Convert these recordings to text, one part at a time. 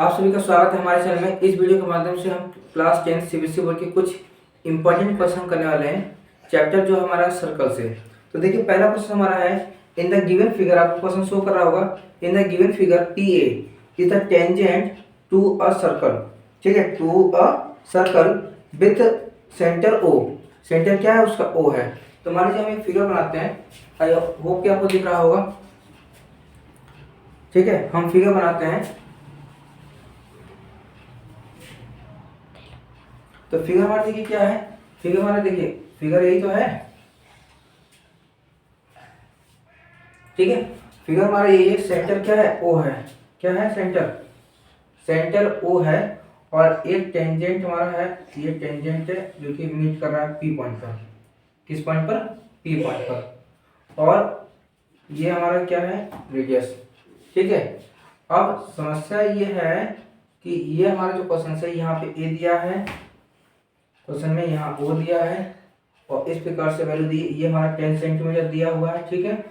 आप सभी का स्वागत है हमारे चैनल में। इस वीडियो के माध्यम से हम क्लास 10 सीबीएसई बोर्ड के कुछ इंपॉर्टेंट क्वेश्चन करने वाले हैं, चैप्टर जो हमारा सर्कल से। तो देखिए पहला क्वेश्चन हमारा है, इन द गिवन फिगर, आपको क्वेश्चन शो कर रहा होगा, in the given figure P A is the tangent to a circle. ठीक है, to a circle with centre O. Centre क्या है उसका? ओ है। तो मान लीजिए हम एक फिगर बनाते हैं, आई होप कि आपको दिख रहा होगा। ठीक है, हम फिगर बनाते हैं। तो फिगर हमारा देखिए क्या है, फिगर हमारा देखिए फिगर यही तो है। ठीक है, फिगर हमारा यही है। सेंटर क्या है? ओ है। क्या है? सेंटर। सेंटर ओ है और एक टेंजेंट हमारा है, ये टेंजेंट है जो कि मीट कर रहा है पी पॉइंट पर। किस पॉइंट पर? पी पॉइंट पर। और ये हमारा क्या है? रेडियस। ठीक है, अब समस्या ये है कि ये हमारा जो क्वेश्चन है, यहाँ पे ए दिया है क्वेश्चन में, यहाँ ओ दिया है और इस प्रकार से वैल्यू दी। ये हमारा 10 सेंटीमीटर दिया हुआ है। ठीक है,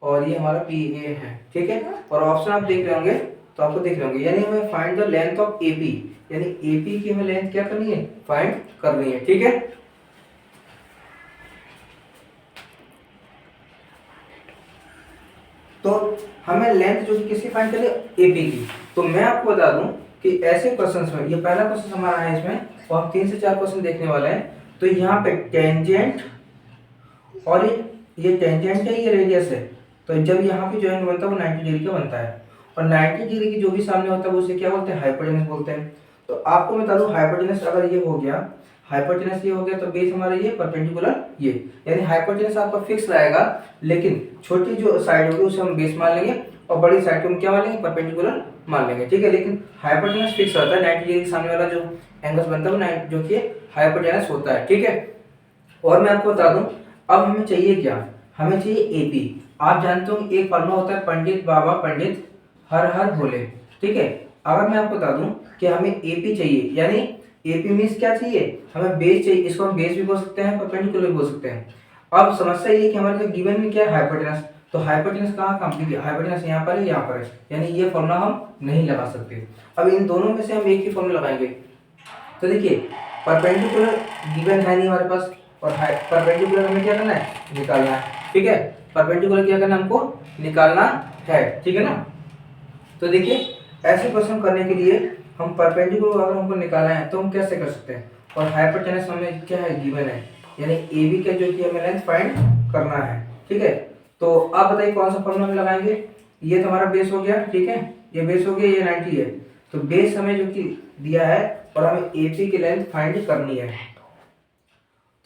और ये हमारा पी ए है। ठीक है, और ऑप्शन आप देख रहे होंगे तो आपको देख रहे होंगे, यानी हमें find the length of A P, यानी ए पी की हमें लेंथ क्या करनी है? फाइंड करनी है। ठीक है, तो हमें लेंथ जो कि किसकी फाइंड करें? ए पी की। तो मैं आपको बता दूं कि ऐसे क्वेश्चंस में, ये पहला क्वेश्चन हमारा है इसमें, और हम 3 से 4 क्वेश्चन देखने वाले हैं। तो यहाँ पे टेंजेंट और ये टेंजेंट है, ये रेडियस है। तो जब यहाँ पे जो एंगल बनता है वो 90 डिग्री का बनता है, और 90 डिग्री की जो भी सामने होता है उसे क्या बोलते हैं? हाइपोटेनस बोलते हैं। तो आपको मैं बता दूं, हाइपोटेनस अगर ये हो गया, हाइपोटेनस ये हो गया, तो बेस हमारा ये, परपेंडिकुलर ये, यानी हाइपोटेनस आपका फिक्स रहेगा, लेकिन छोटी जो साइड होगी उसे हम बेस मान लेंगे और बड़ी साइड को हम क्या मान लेंगे? परपेंडिकुलर मान लेंगे। ठीक है, लेकिन हाइपोटेनस फिक्स रहता है, 90 डिग्री सामने वाला जो एंगल बनता है वो जो कि हाइपोटेनस होता है। ठीक है, और मैं आपको बता दूं, अब हमें चाहिए क्या? हमें चाहिए एपी। आप जानते हो एक फॉर्मूला होता है, पंडित बाबा पंडित हर हर भोले। ठीक है, अगर मैं आपको बता दूं कि हमें एपी चाहिए, यानी एपी मीन्स क्या चाहिए? हमें बेस चाहिए। इसको हम बेस भी बोल सकते हैं, परपेंडिकुलर भी बोल सकते हैं। अब समस्या ये कि हमारे गिवन में क्या है? हाइपोटेनस। तो हाइपोटेनस कहाँ कंप्लीट है? हाइपोटेनस यहाँ पर है, यहाँ पर है, यानी ये फॉर्मूला हम नहीं लगा सकते। अब इन दोनों में से हम एक ही फॉर्मूला लगाएंगे। तो देखिए, परपेंडिकुलर गिवन है नहीं हमारे पास, और परपेंडिकुलर हमें क्या करना है? निकालना है। ठीक है, परपेंडिकुलर क्या करना है? हमको निकालना है। ठीक है ना। तो देखिए, ऐसे क्वेश्चन करने के लिए हम परपेंडिकुलर अगर हमको निकालना है तो हम कैसे कर सकते हैं? और हाइपोटेनस हमें क्या है? गिवन है, यानी ए बी का जो कि हमें लेंथ फाइंड करना है। ठीक है, तो आप बताइए कौन सा फॉर्मूला में लगाएंगे? ये तो हमारा बेस हो गया। ठीक है, ये बेस हो गया, ये 90 है। तो बेस हमें जो कि दिया है और हमें एपी की लेंथ फाइंड करनी है।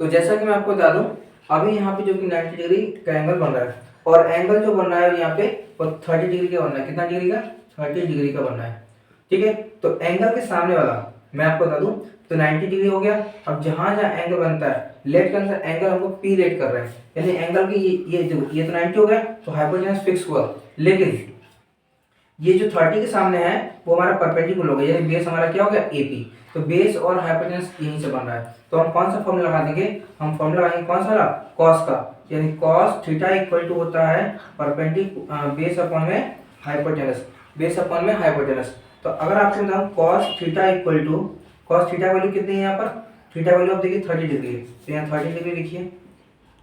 तो जैसा कि मैं आपको बता दूं, अभी यहाँ पे जो कि 90 डिग्री का एंगल बन रहा है, और एंगल जो बन रहा है यहाँ पे वो 30 डिग्री का बन रहा है। कितना डिग्री का? 30 डिग्री का बन रहा है। ठीक है, तो एंगल के सामने वाला मैं आपको बता दूं, तो 90 डिग्री हो गया। अब जहां जहां एंगल बनता है, लेट के अंदर एंगल हमको पी लेट कर रहे हैं, यानी एंगल की ये तो 90 हो गया, तो हाइपोटेनस फिक्स हुआ। लेकिन ये जो 30 के सामने है वो हमारा परपेंडिकुलर हो गया, यानी बेस हमारा क्या हो गया? एपी। तो बेस और हाइपोटेनस यहीं से बन रहा है। तो हम कौन सा फॉर्मूला लगा देंगे? हम फॉर्मूला लगाएंगे कौन सा वाला? कॉस का, यानी कॉस थीटा इक्वल टू होता है बेस अपॉन में हाइपोटेनस, बेस अपॉन में हाइपोटेनस। तो अगर आपको बताऊं, cos theta equal to, cos theta value कितनी है यहाँ पर? थीटा वैल्यू आप देखिए 30 डिग्री है, तो यहाँ 30 डिग्री लिखिए।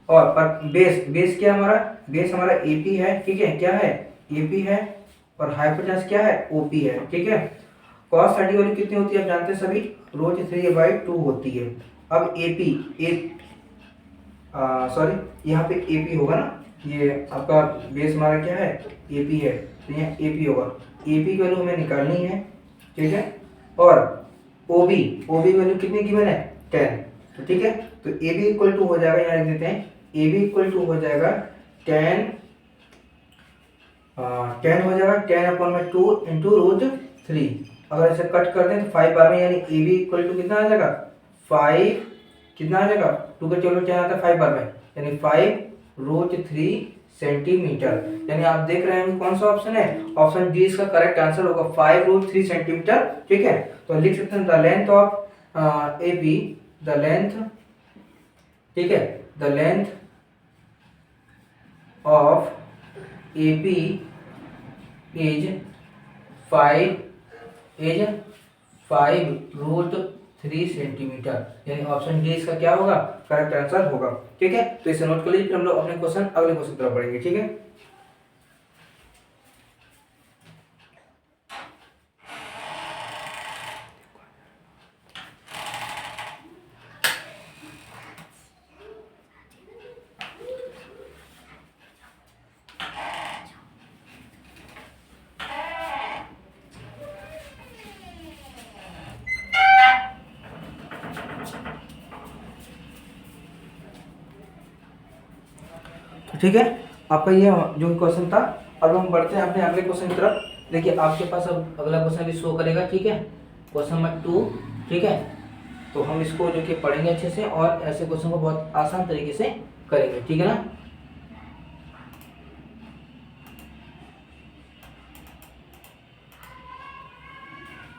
और पर बेस क्या हमारा? बेस हमारा एपी है। ठीक है, क्या है? एपी है, और हाइपोटेनस क्या है? ओपी है। ठीक है, cos 30 वैल्यू कितनी होती है आप जानते हैं सभी? रोट 3/2 होती है। अब एपी सॉरी, यहाँ पे एपी होगा ना, ये आपका बेस हमारा क्या है? एपी है, तो यहाँ एपी होगा। एपी की वैल्यू हमें निकालनी है। ठीक है, और ओबी वैल्यू कितनी गिवन है? 10। तो ठीक है, तो ए बी इक्वल टू हो जाएगा, यहाँ लिख देते हैं, ए बी इक्वल टू हो जाएगा 10 हो जाएगा 10/2 इंटू रूट 3। अगर इसे कट कर दें तो 5 बार में, यानी ए बी इक्वल टू कितना आ जाएगा? 5, कितना आ जाएगा? 2 का टेबल क्या आता है 5 बार में, यानी 5√3 सेंटीमीटर। यानी आप देख रहे हैं कि कौन सा ऑप्शन है? ऑप्शन डी इसका करेक्ट आंसर होगा, 5√3 सेंटीमीटर। ठीक है, तो लिख सकते हैं the length of A B, the length, ठीक है, the length of A P is 5 is 5√3 centimetre, यानी ऑप्शन डी इसका क्या होगा, करेक्ट आंसर होगा। ठीक है, तो इसे नोट कर लीजिए, फिर हम लोग अपने क्वेश्चन अगले क्वेश्चन तरफ बढ़ेंगे। ठीक है, तो ठीक है, आपका ये जो क्वेश्चन था। अब हम बढ़ते हैं अपने अगले क्वेश्चन की तरफ। देखिए आपके पास अब अगला क्वेश्चन भी शो करेगा। ठीक है, क्वेश्चन नंबर 2। ठीक है, तो हम इसको जो कि पढ़ेंगे अच्छे से और ऐसे क्वेश्चन को बहुत आसान तरीके से करेंगे। ठीक है ना।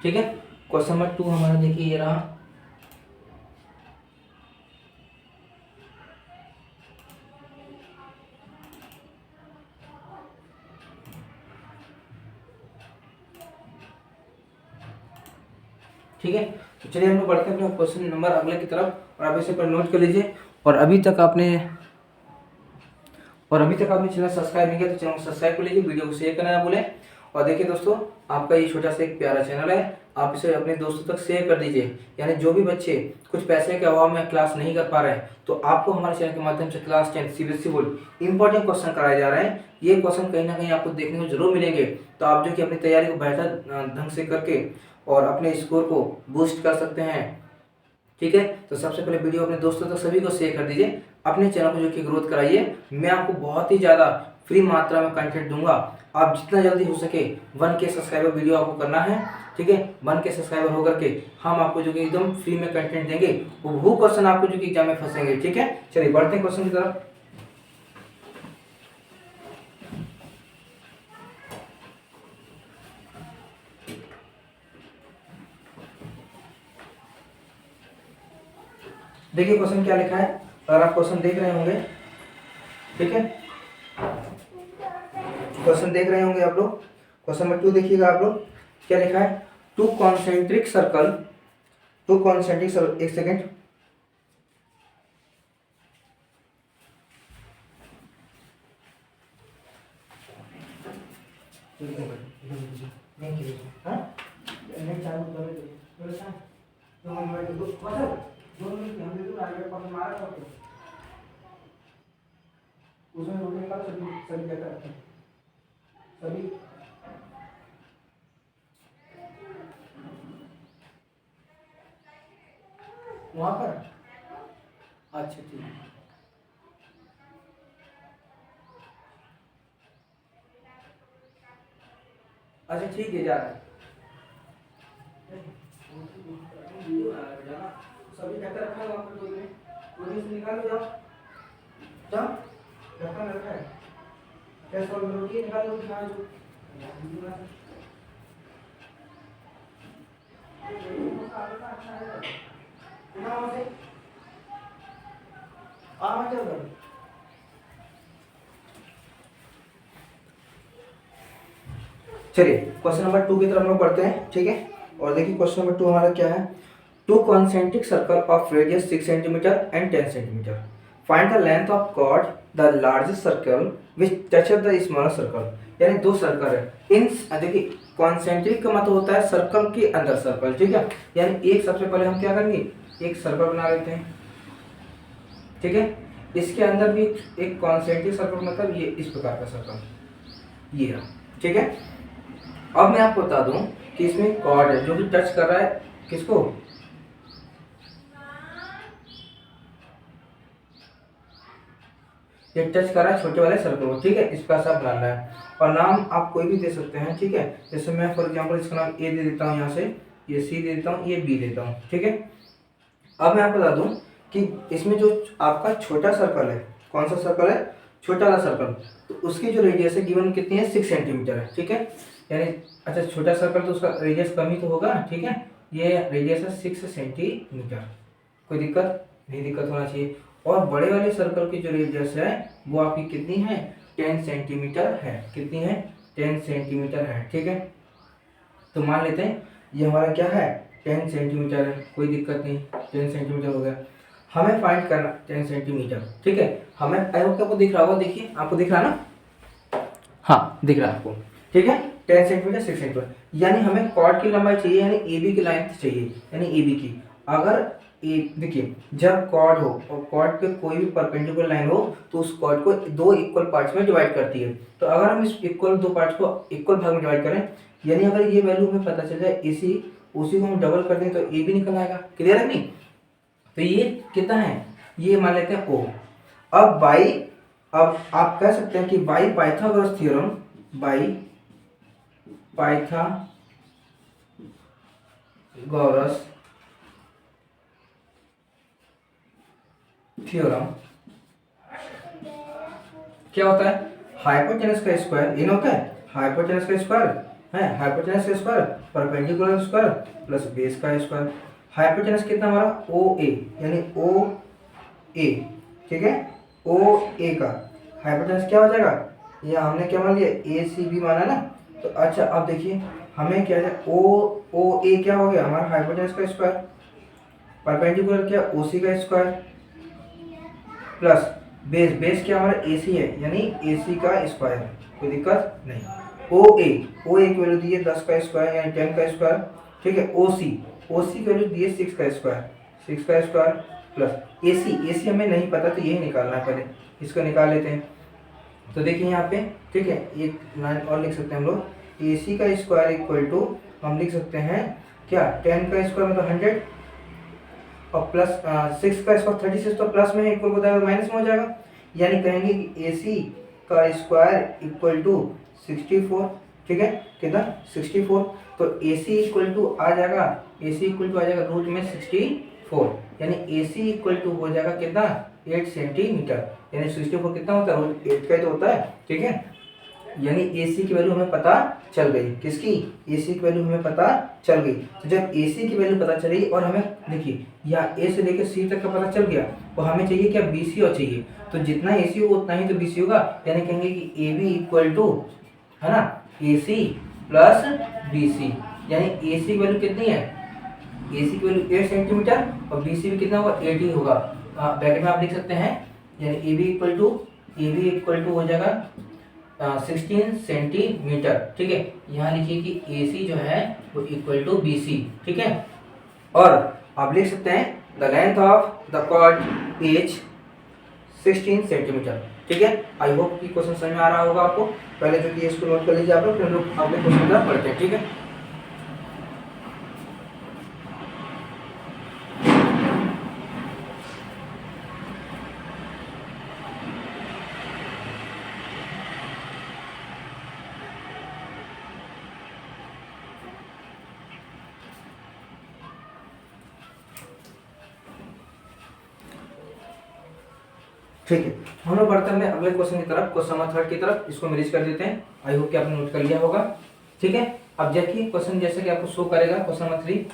ठीक है, क्वेश्चन नंबर 2 हमारा देखिए ये रहा। ठीक है, तो चलिए हम लोग बढ़ते हैं अपने क्वेश्चन नंबर अगले की तरफ, और आप इसे पर नोट कर लीजिए। और अभी तक आपने चैनल सब्सक्राइब नहीं किया तो चैनल को सब्सक्राइब कर लीजिए, वीडियो को शेयर करना ना भूलें। और देखिए दोस्तों, आपका ये छोटा सा एक प्यारा चैनल है, आप इसे अपने दोस्तों तक शेयर कर दीजिए। यानी जो भी बच्चे कुछ पैसे के अभाव में क्लास नहीं कर पा रहे हैं, तो आपको हमारे चैनल के माध्यम से class 10 CBSE board important question कराए जा रहे हैं। ये क्वेश्चन कहीं ना कहीं आपको देखने को जरूर मिलेंगे, तो आप जो कि अपनी तैयारी को बेहतर ढंग से करके और अपने स्कोर को बूस्ट कर सकते हैं। ठीक है, तो सबसे पहले वीडियो अपने दोस्तों तक सभी को शेयर कर दीजिए, अपने चैनल को जो कि ग्रोथ कराइए। मैं आपको बहुत ही ज़्यादा फ्री मात्रा में कंटेंट दूंगा, आप जितना जल्दी हो सके 1K सब्सक्राइबर वीडियो आपको करना है। ठीक है, 1K सब्सक्राइबर होकर के हम आपको जो कि एकदम फ्री में कंटेंट देंगे, वो क्वेश्चन आपको जो कि एग्जाम में फंसेंगे। ठीक है, चलिए बढ़ते हैं क्वेश्चन की तरफ। देखिए क्वेश्चन क्या लिखा है, अगर आप क्वेश्चन देख रहे होंगे। ठीक है, क्वेश्चन देख रहे होंगे आप लोग। क्वेश्चन नंबर 2 देखिएगा आप लोग, क्या लिखा है। टू कॉन्सेंट्रिक सर्कल, एक सेकेंड। उसमें रोटी निकालो, सभी सभी क्या करते हैं सभी। वहाँ पर अच्छा ठीक है, अच्छा ठीक है, जा रहा है। सभी ढक्कन रखा है वहाँ पर, रोटी से निकालो, जाओ जाओ, ढक्कन रखा है। कैसे रोटी निकालो, रोटी खाओ जो। चलिए क्वेश्चन नंबर 2 की तरफ हम लोग बढ़ते हैं। ठीक है, और देखिए क्वेश्चन नंबर 2 हमारा क्या है। Two concentric circle of radius 6 centimetre and 10 centimetre, find the length of chord the largest circle which touches the smaller circle. यानी दो सर्कल है, इन देखिए कॉन्सेंट्रिक का मतलब होता है सर्कल के अंदर सर्कल। ठीक है, यानी एक सबसे पहले हम क्या करेंगे, एक सर्कल बना लेते हैं। ठीक है, इसके अंदर भी एक कॉन्सेंट्रिक सर्कल, मतलब ये इस प्रकार का सर्कल ये है। ठीक है, अब मैं आपको बता दूं कि इसमें कॉर्ड है जो कि टच कर रहा है किसको, ये टच कर रहा है छोटे वाले सर्कल को। ठीक है, इस प्रकार से आप बनाना है, और नाम आप कोई भी दे सकते हैं। ठीक है, जैसे मैं फॉर एग्जांपल इसका नाम ए दे देता हूँ, यहाँ से ये सी दे देता हूँ, ये बी देता हूँ। ठीक है, अब मैं आपको बता दूं कि इसमें जो आपका छोटा सर्कल है, कौन सा सर्कल है, छोटा वाला सर्कल, तो उसकी जो रेडियस है गिवन कितनी है, 6 सेंटीमीटर है। ठीक है, यानी अच्छा छोटा सर्कल तो उसका रेडियस कम ही तो होगा। ठीक है, ये रेडियस है 6 सेंटीमीटर, कोई दिक्कत नहीं, दिक्कत होना चाहिए। और बड़े वाले सर्कल की जो रेडियस है वो आपकी कितनी है, 10 सेंटीमीटर है। कितनी है, 10 सेंटीमीटर है। ठीक है, तो मान लेते हैं ये हमारा क्या है 10 सेंटीमीटर है, कोई दिक्कत नहीं, 10 सेंटीमीटर हो गया। हमें फाइंड करना 10 सेंटीमीटर, ठीक है। हमें आई होप आपको दिख रहा होगा, देखिए आपको दिख रहा है ना, हाँ दिख रहा है आपको, ठीक है। 10 सेंटीमीटर 6 सेंटीमीटर, यानी हमें कॉर्ड की लंबाई चाहिए, यानी ए बी की लेंथ चाहिए, यानी ए बी की। अगर ए देखिए जब कॉर्ड हो और कॉर्ड पे कोई भी परपेंडिकुलर लाइन हो तो उस कॉर्ड को दो इक्वल पार्ट्स में डिवाइड करती है। तो अगर हम इस इक्वल दो पार्ट्स को इक्वल भाग में डिवाइड करें, यानी अगर ये वैल्यू हमें पता चल जाए AC, उसी को हम डबल कर दें तो ए भी निकल आएगा, क्लियर है नहीं। तो ये कितना है, ये मान लेते हैं O। अब बाई, अब आप कह सकते हैं कि by Pythagoras theorem, by Pythagoras theorem क्या होता है, हाइपोटेनस का स्क्वायर इन होता है, हाइपोटेनस का स्क्वायर है, हाइपोटेनस का square perpendicular square plus base का स्क्वायर। हाइपोटेनस कितना हमारा OA, यानी OA, ठीक है, OA का हाइपोटेनस क्या हो जाएगा, ये हमने क्या मान लिया ACB माना ना। तो अच्छा अब देखिए हमें क्या है OA क्या हो गया हमारा हाइपोटेनस का स्क्वायर, परपेंडिकुलर क्या OC का स्क्वायर प्लस बेस क्या हमारा AC है, यानी AC का स्क्वायर, कोई दिक्कत नहीं। OA की वैल्यू दी है 10 का स्क्वायर यानी 10 का स्क्वायर, ठीक है। OC की वैल्यू दी है 6 का स्क्वायर प्लस AC हमें नहीं पता तो यही निकालना है, पहले इसको निकाल लेते हैं। तो देखिए यहाँ पे, ठीक है, एक लाइन और लिख सकते हैं हम लोग, AC का स्क्वायर इक्वल टू हम लिख सकते हैं क्या 10 का स्क्वायर मतलब 100 और प्लस 6 का स्क्वायर 36, तो प्लस में इक्वल होता है माइनस में हो जाएगा, यानी कहेंगे कि AC का स्क्वायर इक्वल टू 64, ठीक है, कितना 64। तो AC इक्वल टू आ जाएगा रूट में 64, यानी AC इक्वल टू हो जाएगा कितना 8 सेंटीमीटर, यानी 64 कितना होता है रूट 8 का ही तो होता है, ठीक है। यानी AC की वैल्यू हमें पता चल गई, किसकी AC की वैल्यू हमें पता चल गई। तो जब AC की वैल्यू पता चली और हमें देखिए यहाँ A से लेकर C तक का पता चल गया, तो हमें चाहिए क्या BC और चाहिए, तो जितना AC होगा उतना ही तो BC होगा, यानी कहेंगे कि AB इक्वल टू है ना AC प्लस BC, यानी AC की वैल्यू कितनी है, AC की वैल्यू 8 सेंटीमीटर और BC भी कितना होगा 80 होगा, ब्रैकेट में आप लिख सकते हैं, यानी AB इक्वल टू हो जाएगा 16 सेंटीमीटर, ठीक है। यहाँ लिखिए कि AC जो है वो इक्वल टू BC, ठीक है। और आप लिख सकते हैं the length of the chord is 16 centimetre, ठीक है। आई होप कि क्वेश्चन समझ में आ रहा होगा आपको। पहले जो कि इसको नोट कर लीजिए आप लोग, फिर हम लोग अगले क्वेश्चन की तरफ बढ़ते हैं, ठीक है। ठीक है, हम लोग बढ़ते हैं अगले क्वेश्चन की तरफ, क्वेश्चन नंबर 3 की तरफ। इसको मेरिज कर देते हैं, आई होप कि आपने नोट कर लिया होगा, ठीक है। अब देखिए क्वेश्चन जैसे कि आपको शो करेगा क्वेश्चन नंबर 3,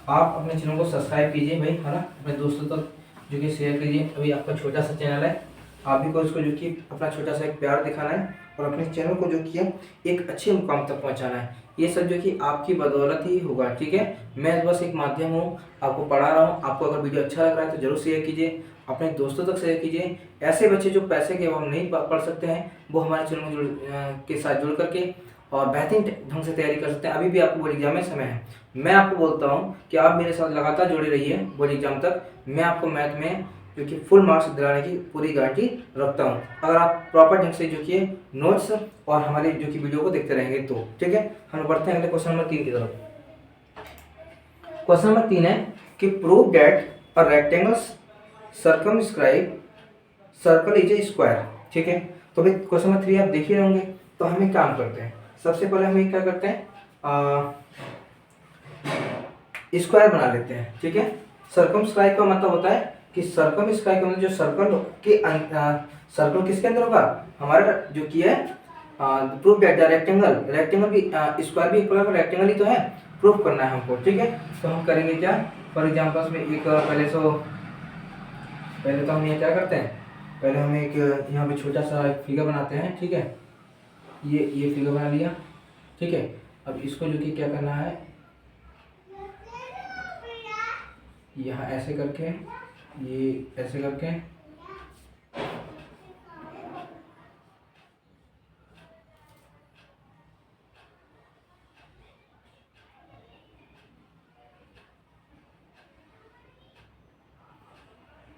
आप अपने चैनल को सब्सक्राइब कीजिए भाई, है ना, अपने दोस्तों तक जो कि शेयर कीजिए। अभी आपका छोटा सा चैनल है, आप भी को इसको जो कि अपना छोटा सा एक प्यार दिखाना है और अपने चैनल को जो कि एक अच्छे मुकाम तक पहुंचाना है। ये सब जो कि आपकी बदौलत ही होगा, ठीक है। मैं बस एक माध्यम हूँ, आपको पढ़ा रहा हूँ। आपको अगर वीडियो अच्छा लग रहा है तो जरूर शेयर कीजिए, अपने दोस्तों तक शेयर कीजिए। ऐसे बच्चे जो पैसे के अभाव नहीं पढ़ सकते हैं, वो हमारे चैनल के साथ जुड़ करके और बेहतरीन ढंग से तैयारी कर सकते हैं। अभी भी आपको बोर्ड एग्जाम में समय है। मैं आपको बोलता हूँ कि आप मेरे साथ लगातार जुड़े रहिए बोर्ड एग्जाम तक। मैं आपको मैथ में जो कि फुल मार्क्स दिलाने की पूरी गारंटी रखता हूँ, अगर आप प्रॉपर ढंग से जो कि नोट्स और हमारे जो कि वीडियो को देखते रहेंगे तो, ठीक है। हम बढ़ते हैं अगले क्वेश्चन नंबर 3 की तरफ। क्वेश्चन नंबर 3 है कि prove that a rectangle circumscribe circle is a square, ठीक है। तो भाई क्वेश्चन नंबर 3 आप देख ही होंगे। तो हम एक काम करते हैं, सबसे पहले हम क्या करते हैं, स्क्वायर बना लेते हैं, ठीक है। सर्कमस्क्राइब का मतलब होता है कि सर्कमस्क्राइब का मतलब जो सर्कल किसके अंदर होगा, हमारा जो कि है प्रूफ दैट द रेक्टेंगल भी स्क्वायर भी एक प्रकार का रेक्टेंगल ही तो है, प्रूफ करना है हमको, ठीक है। तो हम करेंगे क्या, फॉर एग्जांपल में एक पहले तो हम ये क्या करते हैं, पहले हम एक यहाँ पे छोटा सा फिगर बनाते हैं, ठीक है। ये फिगर बना लिया, ठीक है। अब इसको जो कि क्या करना है, यहाँ ऐसे करके, ये ऐसे करके,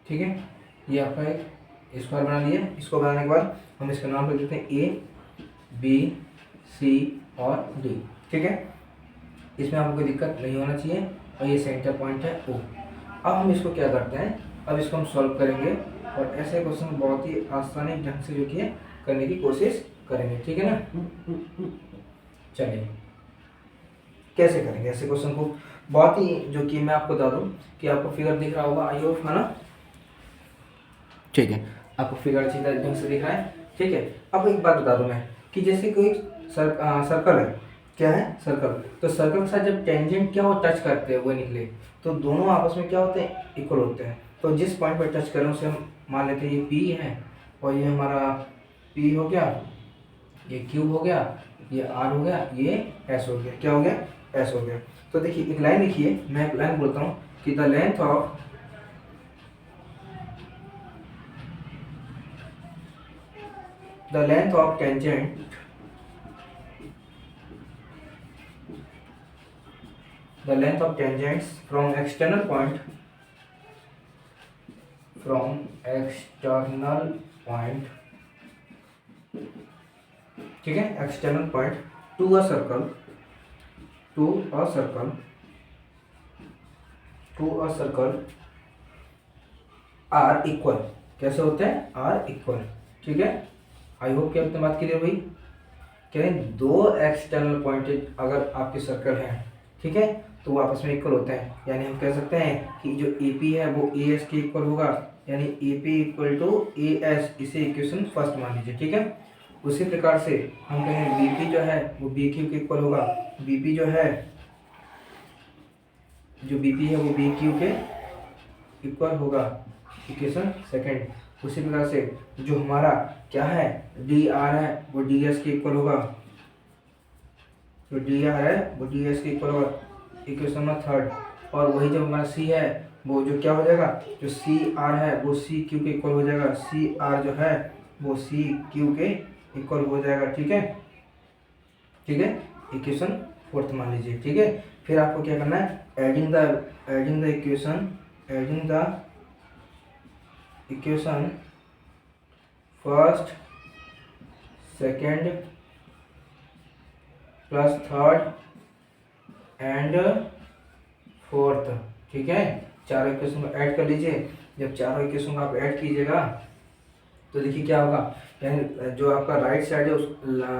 ठीक है। ये आपका एक स्क्वायर बना लिया। इसको बनाने के बाद हम इसका नाम लिख देते हैं ए बी सी और डी, ठीक है। इसमें आपको कोई दिक्कत नहीं होना चाहिए। और ये सेंटर पॉइंट है ओ। अब हम इसको क्या करते हैं, अब इसको हम सॉल्व करेंगे और ऐसे क्वेश्चन बहुत ही आसानी ढंग से जो कि है करने की कोशिश करेंगे, ठीक है ना। चलिए कैसे करेंगे ऐसे क्वेश्चन को, बहुत ही जो कि मैं आपको बता दूं कि आपको फिगर दिख रहा होगा, आई होप, है ना, ठीक है। आपको फिगर अच्छी तरह ढंग से दिख रहा है, ठीक है। अब एक बात बता दूं मैं कि जैसे कोई सर्कल है, क्या है, सर्कल, तो सर्कल के साथ जब टेंजेंट क्या हो टच करते हैं वो निकले, तो दोनों आपस में क्या होते हैं, इक्वल होते हैं। तो जिस पॉइंट पर टच करें उसे हम मान लेते हैं ये पी है, और ये हमारा पी हो गया, ये क्यू हो गया, ये आर हो गया, ये एस हो गया, क्या हो गया, एस हो गया। तो देखिए एक लाइन लिखिए, मैं एक लाइन बोलता हूँ कि the length of tangent the length of tangents from external point ठीक है, external point to a circle are equal, कैसे होते हैं, आर इक्वल, ठीक है। आई होप कि अब बात क्लियर हुई। कह रहे हैं दो एक्सटर्नल पॉइंट अगर आपके सर्कल हैं, ठीक है, तो वो आपस में इक्वल होते हैं। यानी हम कह सकते हैं कि जो ए पी है वो ए एस के इक्वल होगा, यानी A P equal to A S, इसे इक्वेशन फर्स्ट मान लीजिए, ठीक है। उसी प्रकार से हम कहें बी पी जो है वो बी क्यू के इक्वल होगा, बी पी जो है, जो बी पी है वो बी क्यू के इक्वल होगा, इक्वेशन सेकेंड। उसी प्रकार से जो हमारा क्या है, डी आर है वो डी एस के इक्वल होगा, जो डी आर है वो डी एस के इक्वल होगा, इक्वेशन नंबर थर्ड। और वही जो हमारा सी है वो जो क्या हो जाएगा, जो सी आर है वो सी क्यू के इक्वल हो जाएगा, सी आर जो है वो सी क्यू के इक्वल हो जाएगा, ठीक है, ठीक है। इक्वेशन फोर्थ मान लीजिए, ठीक है। फिर आपको क्या करना है, adding the equation first second plus third and fourth, ठीक है। चारों इक्वेशन को ऐड कर लीजिए। जब चारों इक्वेशन को आप ऐड कीजिएगा तो देखिए क्या होगा, यानी जो आपका राइट साइड है उस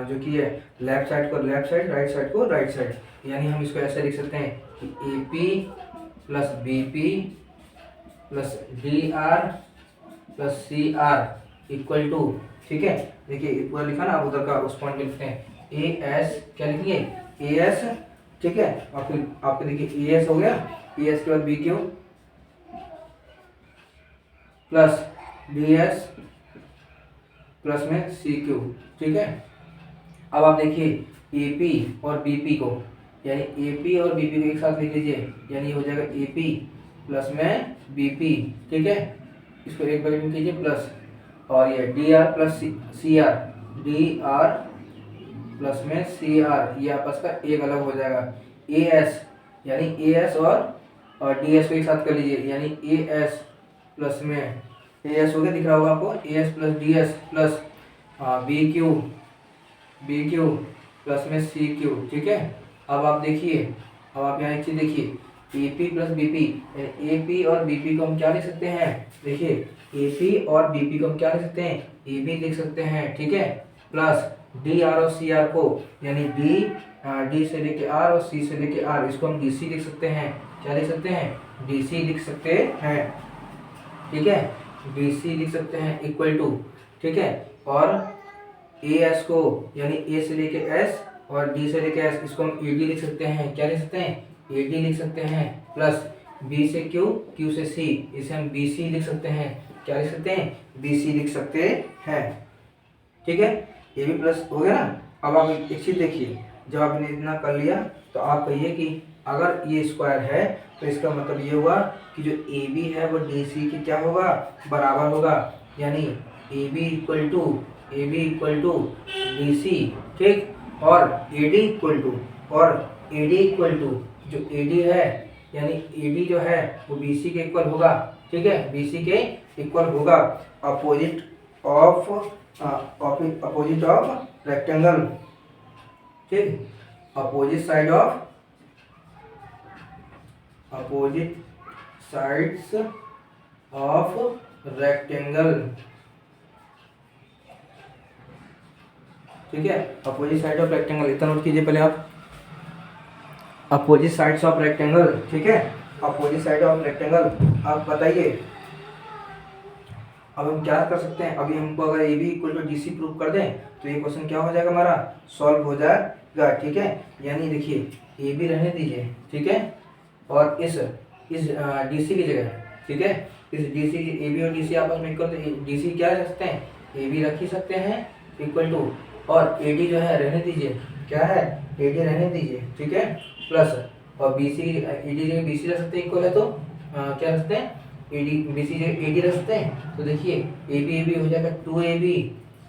जो कि है लेफ्ट साइड को लेफ्ट साइड, राइट साइड को राइट साइड, यानी हम इसको ऐसे लिख सकते हैं कि A P plus B P plus D R plus C R equal to, ठीक है। देखिए इक्वल लिखा ना, उधर का उस पॉइंट लिखते हैं ए एस, क्या लिखेंगे, ए एस, ठीक है। आपको देखिए ए एस हो गया, ए एस के बाद B Q plus D S plus में सी क्यू, ठीक है। अब आप देखिए ए पी और बी पी को, यानी ए पी और बी पी को एक साथ लिख लीजिए, यानी हो जाएगा ए पी प्लस में बी पी, ठीक है। इसको एक ब्रैकेट में कीजिए प्लस, और ये D R plus C R, D R plus में सी आर, ये आपस का एक अलग हो जाएगा। ए एस, यानी ए एस और डी एस को एक साथ कर लीजिए, यानी ए एस प्लस में ए एस हो गया, दिख रहा होगा आपको, A S plus D S plus B Q plus में सी क्यू, ठीक है। अब आप देखिए, अब आप यहाँ एक चीज देखिए, A P plus B P, A P और बी पी को हम क्या लिख सकते हैं, देखिए ए पी और बी पी को हम क्या लिख सकते हैं, ए बी लिख सकते हैं, ठीक है, प्लस डी आर और सी आर को, यानी डी से लेके आर और सी से लेके आर, इसको हम डी सी लिख सकते हैं, क्या लिख सकते हैं, डी सी लिख सकते हैं, ठीक है, डी सी लिख सकते हैं इक्वल टू, ठीक है। और ए एस को, यानी ए से लेके एस और डी से लेके एस, इसको हम ए डी लिख सकते हैं, क्या लिख सकते हैं, ए डी लिख सकते हैं, प्लस बी से क्यू, क्यू से सी, इसे हम बी सी लिख सकते हैं, क्या लिख सकते हैं, बी सी लिख सकते हैं, ठीक है। ए बी प्लस हो गया ना, अब आप एक चीज देखिए, जब आपने इतना कर लिया तो आप कहिए कि अगर ये स्क्वायर है तो इसका मतलब ये हुआ कि जो ए बी है वो डी सी के क्या होगा, बराबर होगा। यानी A B equal to D C, ठीक, और ए डी इक्वल टू जो ए डी है, यानी ए डी जो है वो बी सी के इक्वल होगा, ठीक है, बी सी के इक्वल होगा। अपोजिट ऑफ रेक्टेंगल, ठीक, अपोजिट साइड्स ऑफ रेक्टेंगल, ठीक है, अपोजिट साइड ऑफ रेक्टेंगल। इतना नोट कीजिए पहले आप, अपोजिट साइड्स ऑफ रेक्टेंगल, ठीक है, अपोजिट साइड ऑफ रेक्टेंगल। आप बताइए अब हम क्या कर सकते हैं, अभी हमको अगर A B equal to D C prove कर दें तो ये क्वेश्चन क्या हो जाएगा, हमारा सॉल्व हो जाएगा, ठीक है। यानी देखिए ए बी रहने दीजिए, ठीक है, और इस डी सी की जगह, ठीक है, इस डी सी ए बी और डी सी आपस में इक्वल, डी सी क्या रख सकते हैं, ए बी रख ही सकते हैं इक्वल टू, और ए डी जो है रहने दीजिए, क्या है, ए डी रहने दीजिए, ठीक है, प्लस, और बी सी ए डी जगह बी सी रख सकते हैं इक्वल है तो क्या रख सकते हैं, ए डी बी सी जगह ए डी रख सकते हैं। तो देखिए ए बी हो जाएगा 2ab,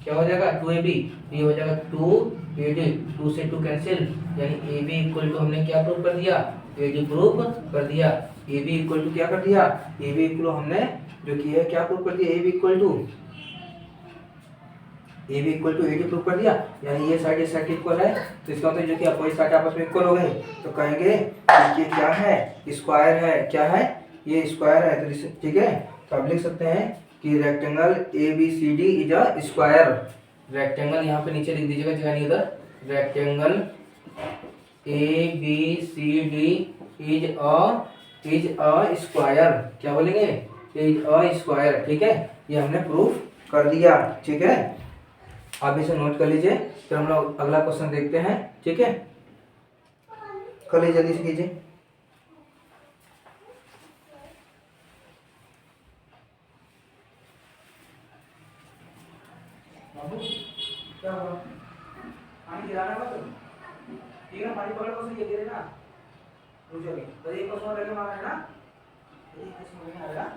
क्या हो जाएगा 2ab, ये हो जाएगा 2ad, 2 से 2 कैंसिल, यानी ए बी इक्वल टू हमने क्या प्रूव कर दिया, ए डी प्रूव कर दिया। ए बी इक्वल टू क्या कर दिया, ए बी इक्वल हमने जो किया है क्या प्रूव कर दिया, A B equal to A D prove कर दिया। यानी ये साइड इस साइड इक्वल है, तो इसका मतलब जो कि अपोजिट साइड आपस में इक्वल हो गए, तो कहेंगे कि ये क्या है, स्क्वायर है, क्या है, ये स्क्वायर है, तो ठीक है। तो आप लिख सकते हैं कि rectangle A B C D is a square. Rectangle यहाँ पे नीचे लिख दीजिएगा, जगह नहीं उधर, rectangle A B C D is a square, क्या बोलेंगे, इज अ स्क्वायर, ठीक है, ये हमने प्रूफ कर दिया, ठीक है। आप इसे नोट कर लीजिए, फिर हम लोग अगला क्वेश्चन देखते हैं, ठीक है, कर लीजिए, जल्दी से कीजिए। बाबू क्या हुआ, पानी गिराना मत, ठीक है, पानी पकड़ को सही गिरे ना, रुक जाइए, तो एक क्वेश्चन रहने वाला है ना, एक क्वेश्चन रहने आएगा।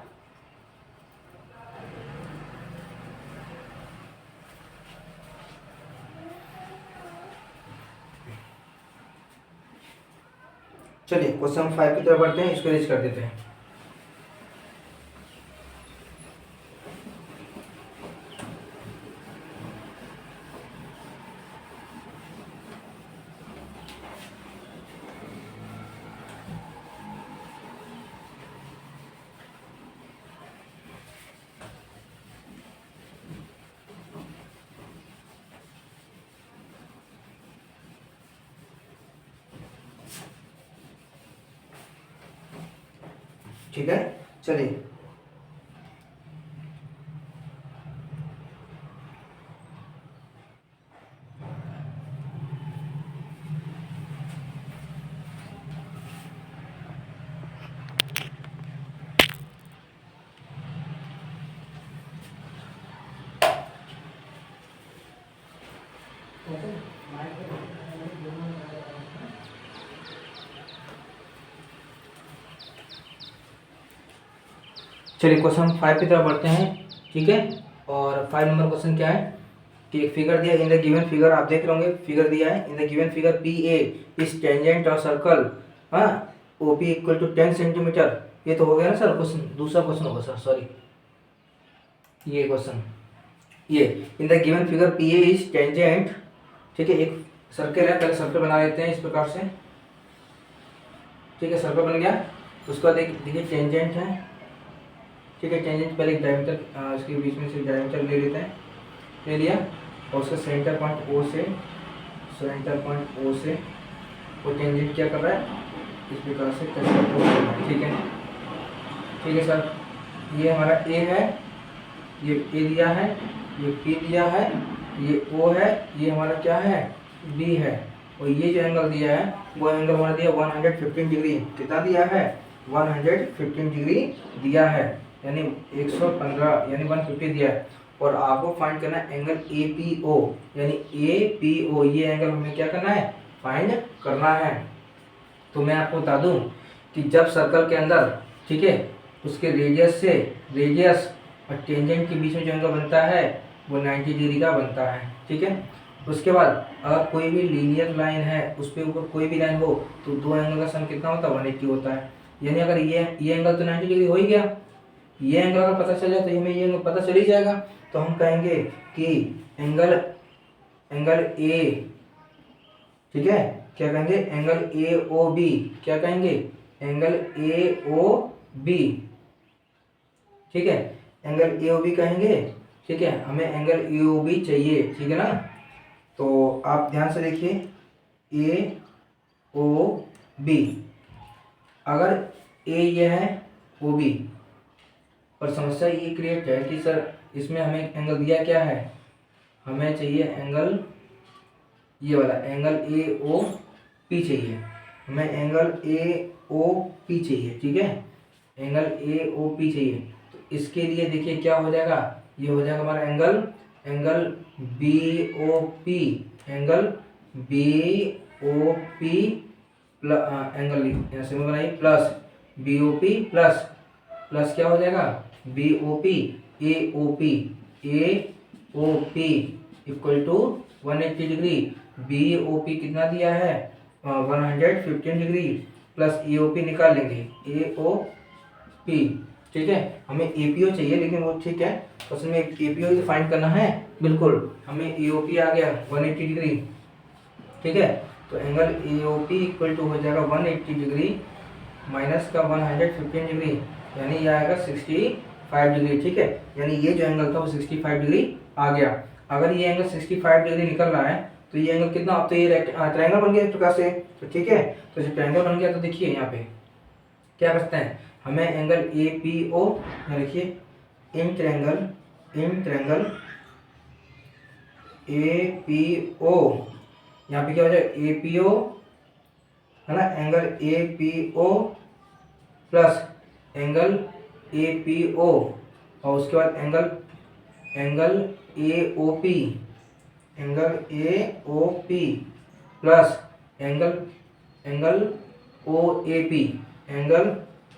चलिए क्वेश्चन 5 की तरफ बढ़ते हैं, इसको रीच कर देते हैं। ठीक है, चलिए चलिए क्वेश्चन 5 की तरफ बढ़ते हैं, ठीक है। और 5 नंबर क्वेश्चन क्या है कि एक फिगर दिया, इन द गिवन फिगर, आप देख रहे होंगे फिगर दिया है, in the given figure P A is tangent of circle, हाँ, O P equal to 10 centimetre. ये तो हो गया ना सर क्वेश्चन, दूसरा क्वेश्चन होगा सर, सॉरी, ये क्वेश्चन, ये in the given figure P A is tangent, ठीक है, एक सर्कल है, पहले सर्कल बना लेते हैं इस प्रकार से, ठीक है, सर्कल बन गया, उसका देखिए टेंजेंट है, ठीक है, टेंजेंट पहले एक डायमीटर इसके बीच में से डायमीटर ले लेते हैं, ले लिया, और उसका सेंटर पॉइंट ओ से वो टेंजेंट क्या कर रहा है, इस प्रकार से टच करते हुए, ठीक है सर, ये हमारा ए है, ये ए दिया है, ये पी दिया है, ये ओ है, ये हमारा क्या है, बी है, और ये जो एंगल दिया है वो एंगल हमारा दिया 115 डिग्री, कितना दिया है, 115 डिग्री दिया है, यानी 115 यानी 150 दिया है, और आपको फाइंड करना है एंगल APO, यानी APO ये एंगल हमें क्या करना है, फाइंड करना है। तो मैं आपको बता दूं कि जब सर्कल के अंदर, ठीक है, उसके रेडियस और टेंजेंट के बीच में जो एंगल बनता है वो 90 डिग्री का बनता है, ठीक है। उसके बाद अगर कोई भी लीनियर लाइन है, उस पे ऊपर कोई भी लाइन हो, तो दो एंगल का सम कितना होता है, 180 होता है। यानी अगर ये एंगल तो 90 डिग्री हो ही गया, ये एंगल अगर पता चल जाए तो हमें ये एंगल पता चल ही जाएगा। तो हम कहेंगे कि एंगल ए, ठीक है, क्या कहेंगे, एंगल AOB, क्या कहेंगे, एंगल AOB, ठीक है, एंगल AOB कहेंगे, ठीक है। हमें एंगल AOB चाहिए, ठीक है ना। तो आप ध्यान से देखिए AOB, अगर A ये है OB, और समस्या ये क्रिएट है कि सर इसमें हमें एंगल दिया क्या है, हमें चाहिए एंगल ये वाला एंगल AOP चाहिए, हमें एंगल AOP चाहिए, ठीक है, एंगल AOP चाहिए। तो इसके लिए देखिए क्या हो जाएगा, ये हो जाएगा हमारा angle BOP, angle BOP angle ऐसे में बनाइए प्लस BOP प्लस क्या हो जाएगा, BOP AOP equal to 180 degree. BOP कितना दिया है, 115 डिग्री, प्लस AOP निकाल लेंगे AOP, ठीक है। हमें APO चाहिए, लेकिन वो ठीक है, उसमें APO ही फाइंड करना है, बिल्कुल। हमें AOP आ गया 180 डिग्री, ठीक है। तो एंगल AOP इक्वल टू हो जाएगा 180 डिग्री माइनस का 115 डिग्री, यानी ये आएगा 65 डिग्री, ठीक है। यानी ये जो एंगल था वो 65 डिग्री आ गया। अगर ये एंगल 65 डिग्री निकल रहा है तो ये एंगल कितना, अब तो ये ट्रायंगल बन गया इस प्रकार से, तो ठीक है। तो जब ट्रायंगल बन गया तो देखिए यहाँ पे क्या करते हैं, हमें एंगल APO, यहाँ लिखिए इन ट्रायंगल APO, यहाँ पे क्या हो जाएगा APO, है ना, angle APO plus angle APO, और उसके बाद angle AOP plus angle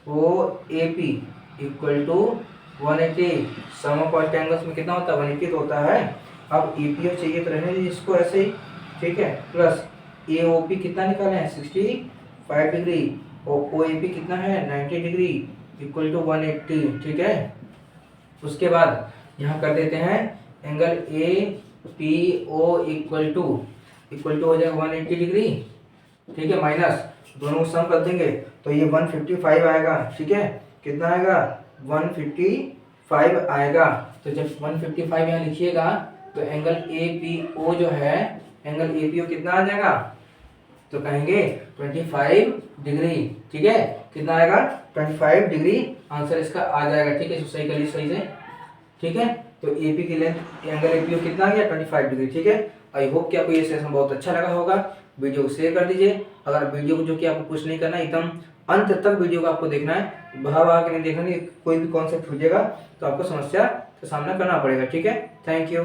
OAP equal to 180। Sum of all angles में कितना होता है, 180 तो होता है। अब APO चाहिए तो रहने दीजिए इसको ऐसे ही, ठीक है, प्लस AOP कितना निकाले हैं, 65 डिग्री, और OAP कितना है, 90 डिग्री, इक्वल टू 180, ठीक है। उसके बाद यहाँ कर देते हैं एंगल APO इक्वल टू हो जाएगा 180 डिग्री, ठीक है, माइनस दोनों को सम कर देंगे तो ये 155 आएगा, ठीक है। कितना आएगा, 155 आएगा। तो जब 155 यहाँ लिखिएगा तो एंगल APO जो है, एंगल APO कितना आ जाएगा, तो कहेंगे 25 डिग्री, ठीक है। कितना आएगा, 25 डिग्री आंसर इसका आ जाएगा, ठीक है। सही करिए सही से, ठीक है। तो AP की लेंथ एंगल APO कितना आ गया, 25 डिग्री, ठीक है। आई होप कि आपको ये सेशन बहुत अच्छा लगा होगा। वीडियो को शेयर कर दीजिए। अगर वीडियो को जो कि आपको कुछ नहीं करना है, एकदम अंत तक वीडियो को आपको देखना है, बहा के नहीं देखना है, कोई भी कॉन्सेप्ट हो जाएगा तो आपको समस्या का सामना करना पड़ेगा, ठीक है। Thank you.